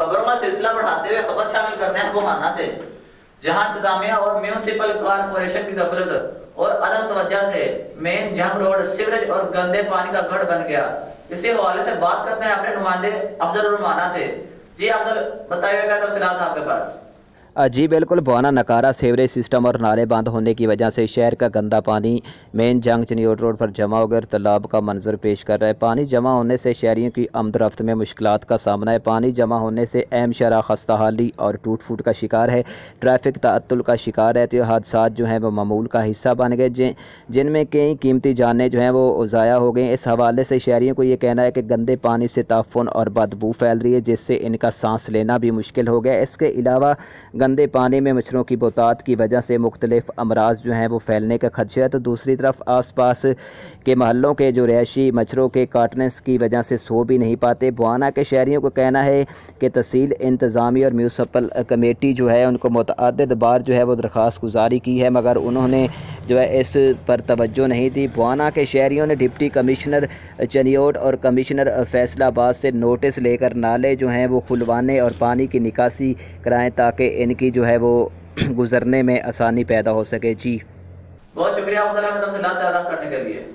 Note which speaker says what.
Speaker 1: खबरों का सिलसिला बढ़ाते हुए खबर शामिल करते हैं बुहाना से, जहां इंतजामिया और म्यूनिसिपल कॉर्पोरेशन की गफलत और अदम तवज्जो से मेन झंग रोड सीवरेज और गंदे पानी का गढ़ बन गया। इसी हवाले से बात करते हैं अपने नुमाइंदे अफजल रुमाना से। जी अफजल, बताइएगा क्या तफसीलात आपके पास?
Speaker 2: जी बिल्कुल, बुहाना नकारा सीवरेज सिस्टम और नाले बंद होने की वजह से शहर का गंदा पानी मेन जंग चनोट रोड पर जमा होकर तालाब का मंजर पेश कर रहा है। पानी जमा होने से शहरियों की आमदरफ्त में मुश्किलात का सामना है। पानी जमा होने से अहम शहरा खस्ताहाली और टूट फूट का शिकार है, ट्रैफिक ताअत्तुल का शिकार है। तो हादसा जो हैं वो मामूल का हिस्सा बन गए, जिनमें कई कीमती जानें जो हैं वो ज़ाया हो गई। इस हवाले से शहरियों को ये कहना है कि गंदे पानी से ताफुन और बदबू फैल रही है, जिससे इनका सांस लेना भी मुश्किल हो गया। इसके अलावा गंदे पानी में मच्छरों की बहुतात की वजह से मुख्तलिफ अमराज जो हैं वो फैलने का खदशा है। तो दूसरी तरफ आसपास के महलों के जो रहायशी मच्छरों के काटने की वजह से सो भी नहीं पाते। बुहाना के शहरियों को कहना है कि तहसील इंतज़ामी और म्यूनसिपल कमेटी जो है उनको मुतअद्दिद बार जो है वो दरख्वास्त गुजारी की है, मगर उन्होंने जो है इस पर तवज्जो नहीं दी। बुहाना के शहरियों ने डिप्टी कमिश्नर चनियोट और कमिश्नर फैसलाबाद से नोटिस लेकर नाले जो हैं वो खुलवाने और पानी की निकासी कराएं, ताकि इनकी जो है वो गुजरने में आसानी पैदा हो सके। जी
Speaker 1: बहुत शुक्रिया अफजल, हमें तफसीलात से आगाह करने के लिए।